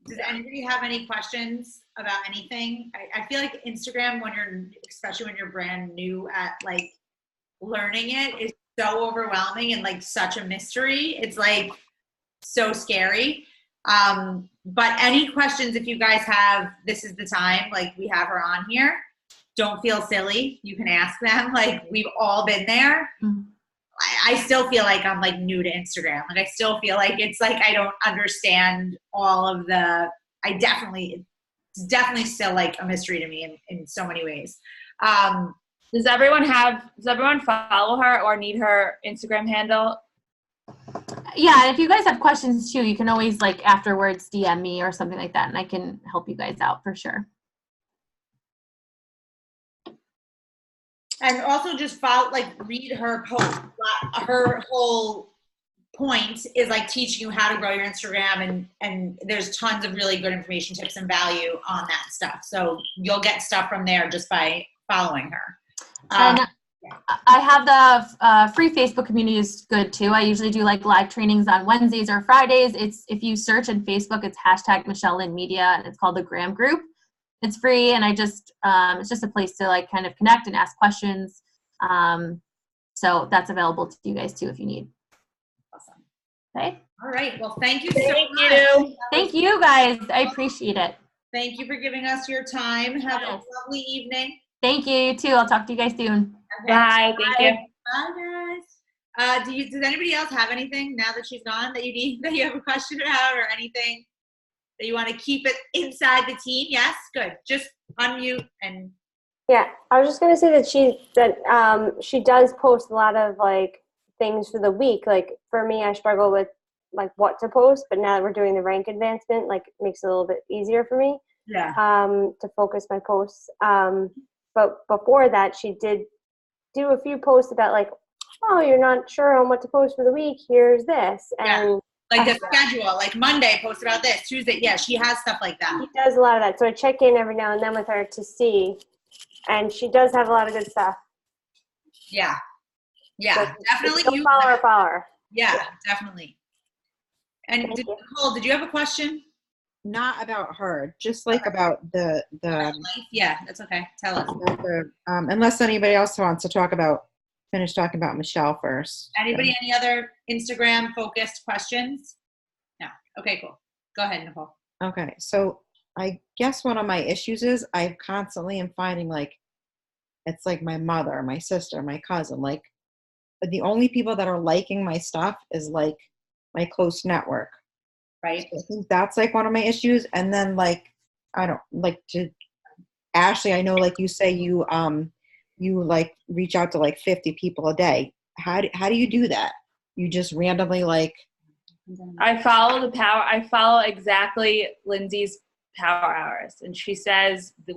Does anybody have any questions about anything? I feel like Instagram, especially when you're brand new at like learning it, is so overwhelming and like such a mystery. It's like so scary. But any questions, if you guys have, this is the time, like we have her on here. Don't feel silly. You can ask them. Like, we've all been there. I still feel like I'm like new to Instagram. Like, I still feel like it's like I don't understand all of the, it's definitely still like a mystery to me in so many ways. Does everyone follow her or need her Instagram handle? Yeah, and if you guys have questions too, you can always like afterwards DM me or something like that, and I can help you guys out for sure. And also just read her post. Her whole point is like teaching you how to grow your Instagram, and there's tons of really good information, tips, and value on that stuff. So you'll get stuff from there just by following her. I have the free Facebook community is good too. I usually do like live trainings on Wednesdays or Fridays. It's if you search in Facebook, it's hashtag Michelle Lynn Media, and it's called the Graham Group. It's free, and I just it's just a place to like kind of connect and ask questions. So that's available to you guys too if you need. Awesome. Okay. All right. Well, thank you so much. Thank you guys. I appreciate it. Thank you for giving us your time. Have a Yes. lovely evening. Thank you too. I'll talk to you guys soon. Okay. Bye. Thank you. Bye, guys. Does anybody else have anything now that she's gone that you have a question about or anything that you want to keep it inside the team? Yes, good. Just unmute and. Yeah, I was just gonna say that she does post a lot of like things for the week. Like for me, I struggle with like what to post, but now that we're doing the rank advancement, like it makes it a little bit easier for me. Yeah. To focus my posts. But before that, she did do a few posts about like, oh, you're not sure on what to post for the week. Here's this, and like the schedule, like Monday, post about this. Tuesday, yeah, she has stuff like that. she does a lot of that. So I check in every now and then with her to see, and she does have a lot of good stuff. Yeah, So definitely. don't follow her. Yeah, definitely. And Nicole, did you have a question? Not about her, just like about the Yeah, that's okay. Tell us. unless anybody else wants to finish talking about Michelle first. Anybody, any other Instagram focused questions? No. Okay, cool. Go ahead, Nicole. Okay, so I guess one of my issues is I constantly am finding like, it's like my mother, my sister, my cousin, like the only people that are liking my stuff is like my close network. Right. So I think that's like one of my issues. And then like, I don't like to, Ashley, I know like you say you like reach out to like 50 people a day. How do you do that? You just randomly like. I follow exactly Lindsay's power hours, and she says the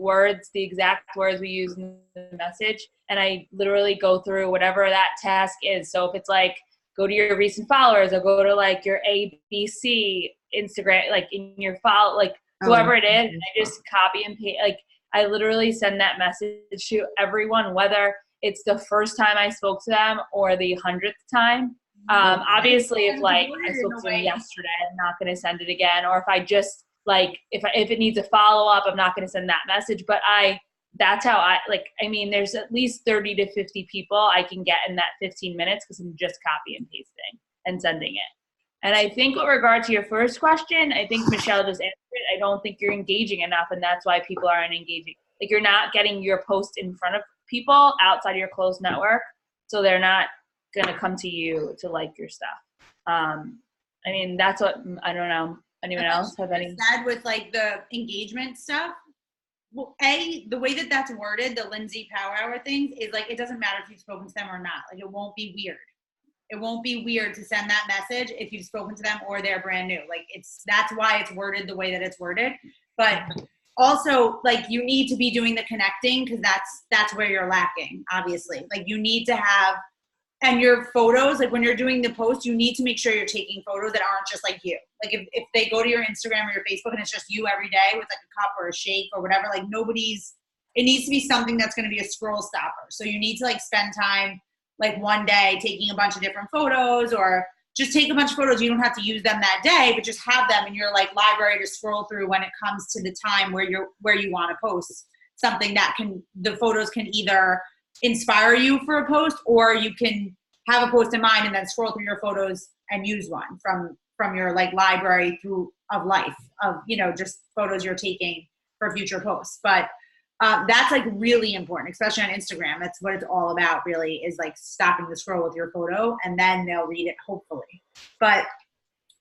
exact words we use in the message, and I literally go through whatever that task is. So if it's like, go to your recent followers, or go to like your ABC Instagram, like in your follow, like whoever it is, and I just copy and paste. Like I literally send that message to everyone, whether it's the first time I spoke to them or the 100th time. Obviously, if like I spoke to them yesterday, I'm not going to send it again. Or if I just like if it needs a follow up, I'm not going to send that message. But that's how I like. I mean, there's at least 30 to 50 people I can get in that 15 minutes because I'm just copy and pasting and sending it. And I think with regard to your first question, I think Michelle just answered it. I don't think you're engaging enough, and that's why people aren't engaging. Like you're not getting your post in front of people outside your closed network, so they're not going to come to you to like your stuff. I mean, that's what, I don't know. Anyone else have any? Sad with like the engagement stuff. Well, the way that that's worded, the Lindsay Power Hour things, is like, it doesn't matter if you've spoken to them or not. Like, it won't be weird. It won't be weird to send that message if you've spoken to them or they're brand new. Like, that's why it's worded the way that it's worded. But also, like, you need to be doing the connecting because that's where you're lacking, obviously. Like, you need to have, and your photos, like when you're doing the post, you need to make sure you're taking photos that aren't just like you. Like if they go to your Instagram or your Facebook and it's just you every day with like a cup or a shake or whatever, like it needs to be something that's going to be a scroll stopper. So you need to like spend time like one day taking a bunch of different photos, or just take a bunch of photos. You don't have to use them that day, but just have them in your like library to scroll through when it comes to the time where you want to post something that the photos can either inspire you for a post, or you can have a post in mind and then scroll through your photos and use one from your like library of life of, just photos you're taking for future posts. But that's like really important, especially on Instagram. That's what it's all about, really, is like stopping the scroll with your photo, and then they'll read it, hopefully. But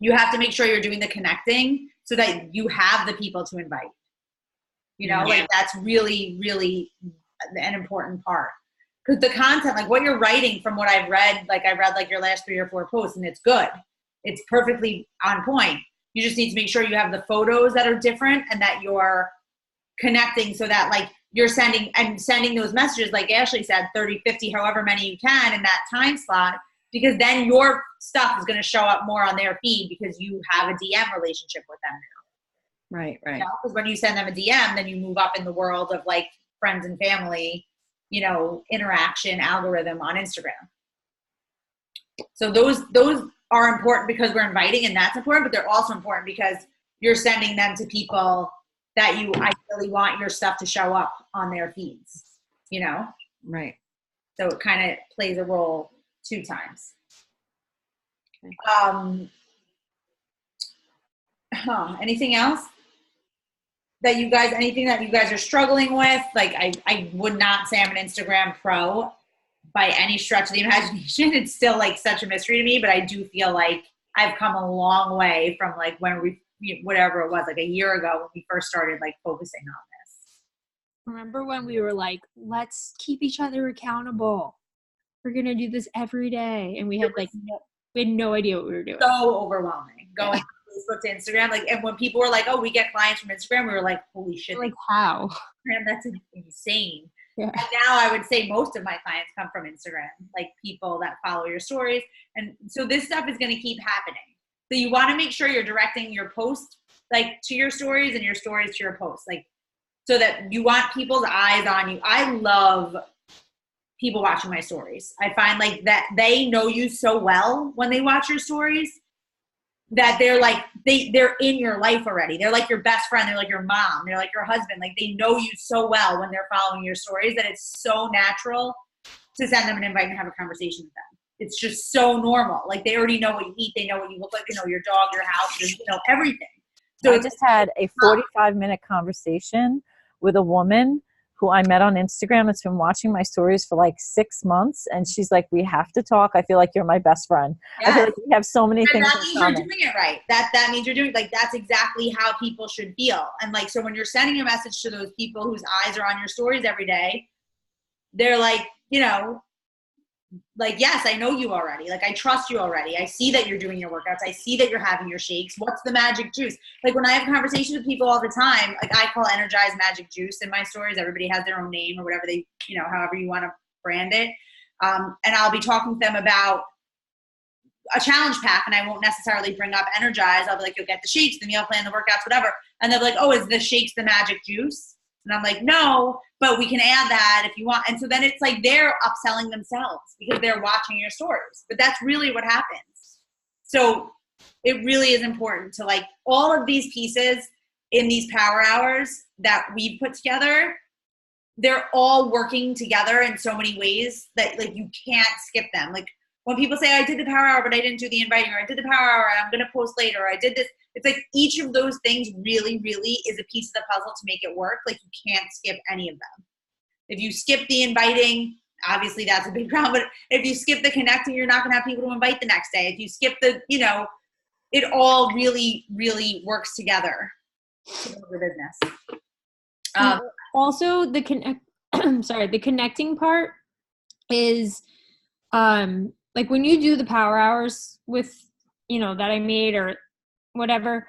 you have to make sure you're doing the connecting so that you have the people to invite. Like that's really, really an important part. Because the content, like what you're writing, from what I've read, like I read like your last 3 or 4 posts, and it's good. It's perfectly on point. You just need to make sure you have the photos that are different and that you're connecting so that like you're sending those messages, like Ashley said, 30, 50, however many you can in that time slot, because then your stuff is going to show up more on their feed because you have a DM relationship with them now. Right. Because when you send them a DM, then you move up in the world of like friends and family interaction algorithm on Instagram. So those are important because we're inviting, and that's important, but they're also important because you're sending them to people that you ideally want your stuff to show up on their feeds, Right. So it kind of plays a role 2 times. Okay. Anything else anything that you guys are struggling with? Like, I would not say I'm an Instagram pro by any stretch of the imagination. It's still like such a mystery to me, but I do feel like I've come a long way from like when whatever it was, like a year ago when we first started like focusing on this. Remember when we were like, let's keep each other accountable. We're going to do this every day. And we had no idea what we were doing. So overwhelming. Going from Facebook to Instagram. Like, and when people were like, oh, we get clients from Instagram, we were like, holy shit. Like, how? Instagram, that's insane. Yeah. And now I would say most of my clients come from Instagram, like people that follow your stories. And so this stuff is going to keep happening. So you want to make sure you're directing your post like to your stories and your stories to your posts, like so that you want people's eyes on you. I love people watching my stories. I find like that they know you so well when they watch your stories that they're like, they're in your life already. They're like your best friend. They're like your mom. They're like your husband. Like they know you so well when they're following your stories that it's so natural to send them an invite and have a conversation with them. It's just so normal. Like they already know what you eat. They know what you look like. They know your dog, your house, everything. So I just had a 45-minute conversation with a woman who I met on Instagram. That's been watching my stories for like 6 months. And she's like, we have to talk. I feel like you're my best friend. Yes. I feel like we have so many things that in means common. you're doing it right. That means you're doing, like, that's exactly how people should feel. And like, so when you're sending a message to those people whose eyes are on your stories every day, they're like, like, yes, I know you already. Like, I trust you already. I see that you're doing your workouts. I see that you're having your shakes. What's the magic juice? Like, when I have conversations with people all the time, like, I call Energized Magic Juice in my stories. Everybody has their own name or whatever they, however you want to brand it. And I'll be talking to them about a challenge pack, and I won't necessarily bring up Energize. I'll be like, you'll get the shakes, the meal plan, the workouts, whatever. And they'll be like, oh, is the shakes the magic juice? And I'm like, no, but we can add that if you want. And so then it's like they're upselling themselves because they're watching your stories. But that's really what happens. So it really is important to, like, all of these pieces in these power hours that we've put together, they're all working together in so many ways that, like, you can't skip them. Like, when people say, I did the power hour, but I didn't do the inviting, or I did the power hour, and I'm going to post later, or I did this. It's like each of those things really, really is a piece of the puzzle to make it work. Like, you can't skip any of them. If you skip the inviting, obviously that's a big problem. But if you skip the connecting, you're not going to have people to invite the next day. If you skip the, it all really, really works together to build the business. Also, the connecting part is, like when you do the power hours with, that I made or whatever,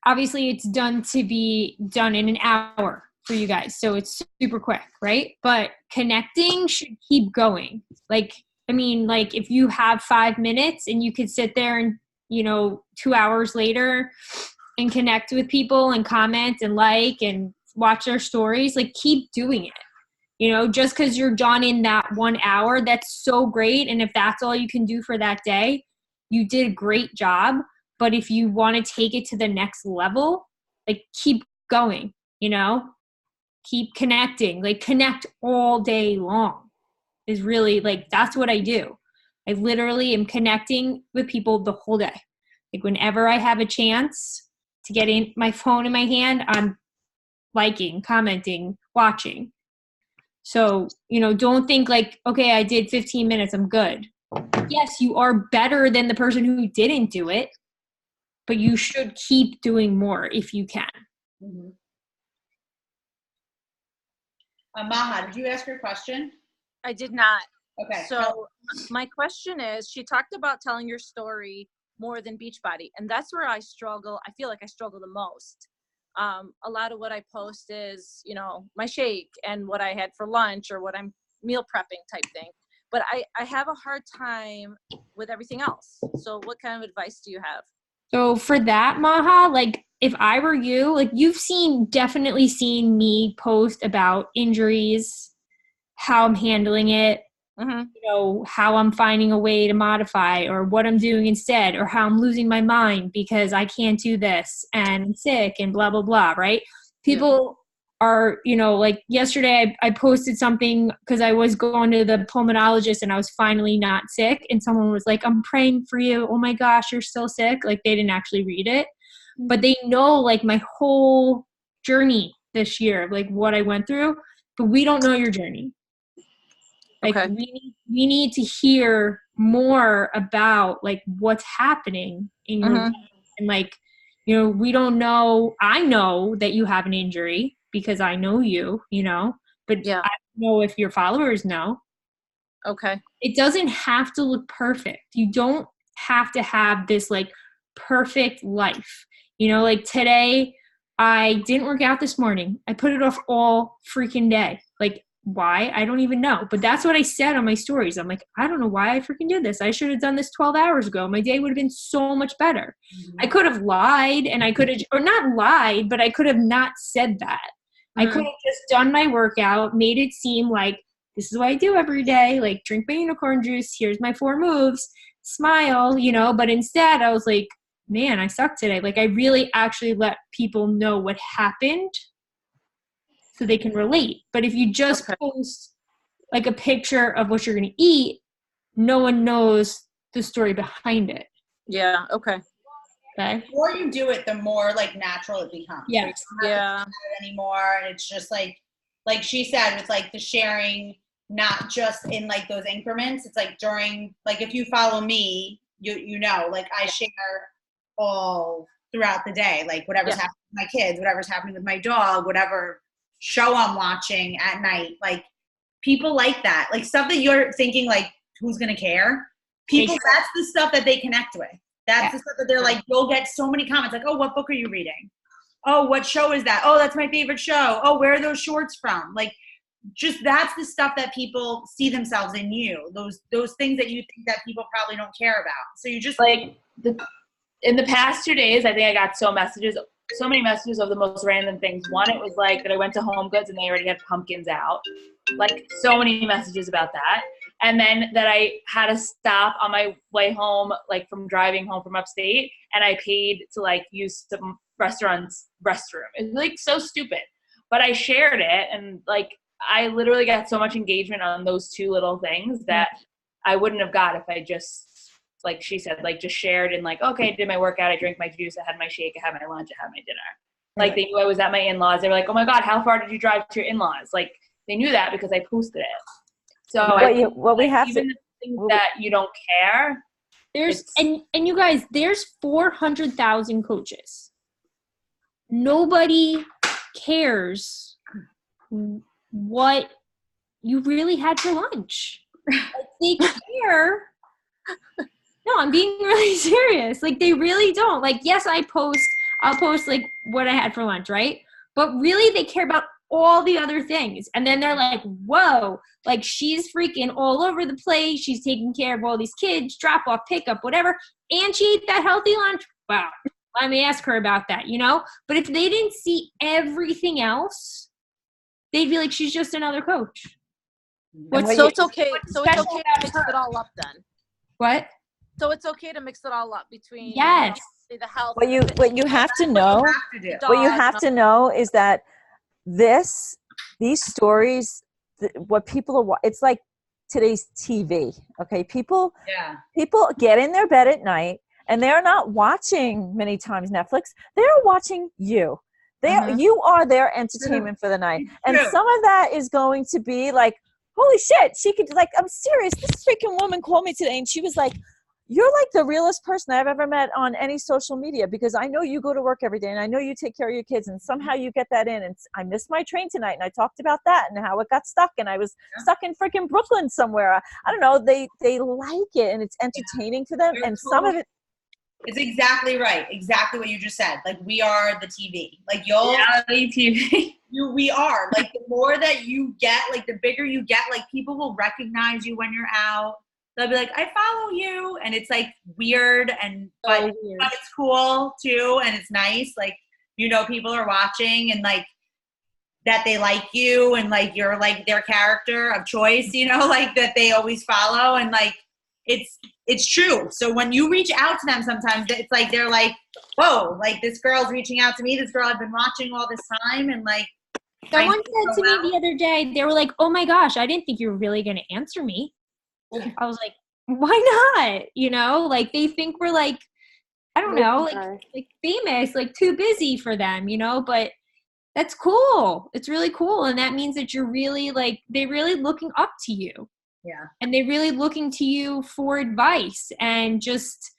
obviously it's done to be done in an hour for you guys. So it's super quick, right? But connecting should keep going. Like, if you have 5 minutes and you could sit there and, 2 hours later and connect with people and comment and like and watch their stories, like, keep doing it. Just because you're done in that 1 hour, that's so great. And if that's all you can do for that day, you did a great job. But if you want to take it to the next level, like, keep going, keep connecting, like, connect all day long is really, like, that's what I do. I literally am connecting with people the whole day. Like, whenever I have a chance to get in my phone in my hand, I'm liking, commenting, watching. So, don't think like, okay, I did 15 minutes, I'm good. Yes, you are better than the person who didn't do it, but you should keep doing more if you can. Mm-hmm. Maha, did you ask your question? I did not. Okay. So my question is, she talked about telling your story more than Beachbody, and that's where I struggle. I feel like I struggle the most. A lot of what I post is, my shake and what I had for lunch or what I'm meal prepping type thing. But I have a hard time with everything else. So what kind of advice do you have? So for that, Maha, like, if I were you, like, you've definitely seen me post about injuries, how I'm handling it, Mm-hmm. you know, how I'm finding a way to modify or what I'm doing instead, or how I'm losing my mind because I can't do this and I'm sick and blah, blah, blah, right? People are, you know, like yesterday I posted something because I was going to the pulmonologist and I was finally not sick. And someone was like, I'm praying for you. Oh my gosh, you're still sick. Like they didn't actually read it, but they know like my whole journey this year, like what I went through, but we don't know your journey. Like we need to hear more about like what's happening in your life. And like, you know, we don't know. I know that you have an injury because I know you, you know, but I don't know if your followers know. Okay. It doesn't have to look perfect. You don't have to have this like perfect life. You know, like today I didn't work out this morning. I put it off all freaking day. Like, why? I don't even know. But that's what I said on my stories. I'm like, I don't know why I freaking did this. I should have done this 12 hours ago. My day would have been so much better. I could have lied and I could have, or not lied, but I could have not said that. I could have just done my workout, made it seem like this is what I do every day. Like drink my unicorn juice. Here's my 4 moves, smile, you know, but instead I was like, man, I suck today. Like I really actually let people know what happened so they can relate. But if you just post like a picture of what you're going to eat, no one knows the story behind it. Yeah. Okay. The more you do it, the more like natural it becomes. Yes. So you don't have to do it anymore. And it's just like she said, with like the sharing, not just in like those increments. It's like during, like if you follow me, you know, like I share all throughout the day, like whatever's happening with my kids, whatever's happening with my dog, whatever show I'm watching at night. Like people like that, like stuff that you're thinking like, who's going to care? People, that's the stuff that they connect with. That's the stuff that they're like, you'll get so many comments like, oh, what book are you reading? Oh, what show is that? Oh, that's my favorite show. Oh, where are those shorts from? Like, just that's the stuff that people see themselves in you. Those things that you think that people probably don't care about. So you just like in the past 2 days, I think I got so many messages of the most random things. One, it was like that I went to Home Goods and they already had pumpkins out. Like so many messages about that. And then that I had to stop on my way home, like from driving home from upstate, and I paid to like use some restaurant's restroom. It's like so stupid. But I shared it, and like I literally got so much engagement on those 2 little things that I wouldn't have got if I just, like she said, like just shared and like, okay, I did my workout, I drank my juice, I had my shake, I had my lunch, I had my dinner. Like they knew I was at my in-laws. They were like, oh my God, how far did you drive to your in-laws? Like they knew that because I posted it. So we have even the things that you don't care. There's and you guys, there's 400,000 coaches. Nobody cares what you really had for lunch. Like, they care. No, I'm being really serious. Like they really don't. Like, yes, I'll post like what I had for lunch, right? But really they care about all the other things. And then they're like, whoa, like she's freaking all over the place. She's taking care of all these kids, drop off, pick up, whatever. And she ate that healthy lunch. Wow. Let me ask her about that, you know? But if they didn't see everything else, they'd be like, she's just another coach. So it's okay. So it's okay to mix it all up then. What? So it's okay to mix it all up between the health. What you have to know. What you have to know is that these stories, what people are, it's like today's TV. Okay, people get in their bed at night and they're not watching many times Netflix. They're watching you. You are their entertainment for the night, and some of that is going to be like, holy shit, she could, like, I'm serious. This freaking woman called me today and she was like, you're like the realest person I've ever met on any social media, because I know you go to work every day and I know you take care of your kids and somehow you get that in. And I missed my train tonight and I talked about that and how it got stuck and I was stuck in freaking Brooklyn somewhere. I don't know. They like it and it's entertaining for them. And some of it. It's exactly right. Exactly what you just said. Like we are the TV. Like TV. We are. Like the more that you get, like the bigger you get, like people will recognize you when you're out. They'll be like, I follow you. And it's like weird but it's cool too. And it's nice. Like, you know, people are watching and like, that they like you and like you're like their character of choice, you know, like that they always follow, and like it's true. So when you reach out to them sometimes it's like they're like, whoa, like this girl's reaching out to me, this girl I've been watching all this time, and like someone said to me the other day, they were like, oh my gosh, I didn't think you were really going to answer me. I was like, why not? You know, like they think we're like, I don't know, like famous, like too busy for them, you know, but that's cool. It's really cool. And that means that you're really like, they're really looking up to you. Yeah. And they're really looking to you for advice, and just,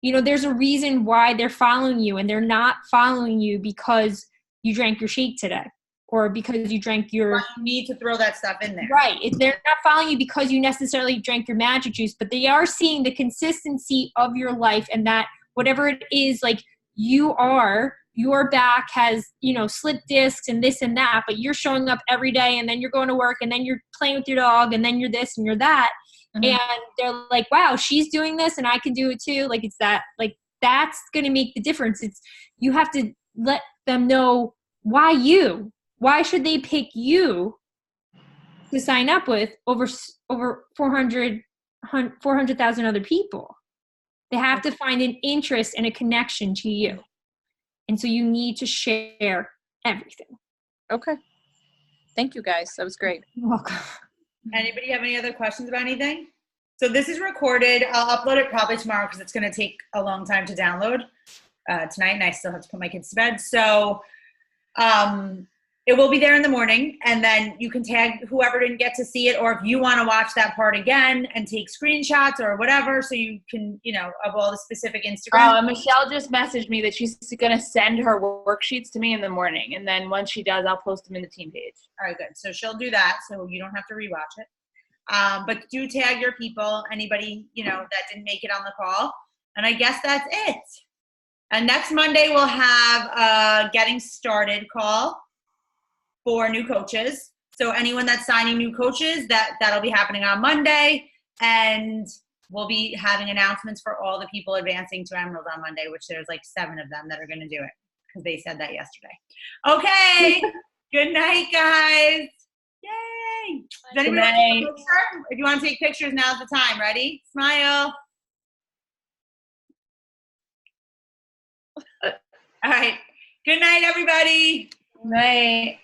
you know, there's a reason why they're following you, and they're not following you because you drank your shake today or because you drank your. But you need to throw that stuff in there. Right. They're not following you because you necessarily drank your magic juice, but they are seeing the consistency of your life, and that whatever it is, like your back has, you know, slip discs and this and that, but you're showing up every day, and then you're going to work, and then you're playing with your dog, and then you're this and you're that. Mm-hmm. And they're like, wow, she's doing this and I can do it too. Like, it's that, like, that's going to make the difference. It's, you have to let them know why should they pick you to sign up with over 400,000 other people. They have to find an interest and a connection to you. And so you need to share everything. Okay. Thank you, guys. That was great. You're welcome. Anybody have any other questions about anything? So this is recorded. I'll upload it probably tomorrow because it's going to take a long time to download tonight, and I still have to put my kids to bed. So it will be there in the morning, and then you can tag whoever didn't get to see it, or if you want to watch that part again and take screenshots or whatever, so you can, you know, of all the specific Instagram. Michelle just messaged me that she's going to send her worksheets to me in the morning, and then once she does, I'll post them in the team page. All right, good. So she'll do that, so you don't have to rewatch it. But do tag your people, anybody, you know, that didn't make it on the call. And I guess that's it. And next Monday we'll have a getting started call for new coaches. So anyone that's signing new coaches, that'll be happening on Monday. And we'll be having announcements for all the people advancing to Emerald on Monday, which there's like 7 of them that are going to do it because they said that yesterday. Okay. Good night, guys. Yay. Does anybody want to take a picture? If you want to take pictures, now's the time. Ready? Smile. All right. Good night, everybody. Night.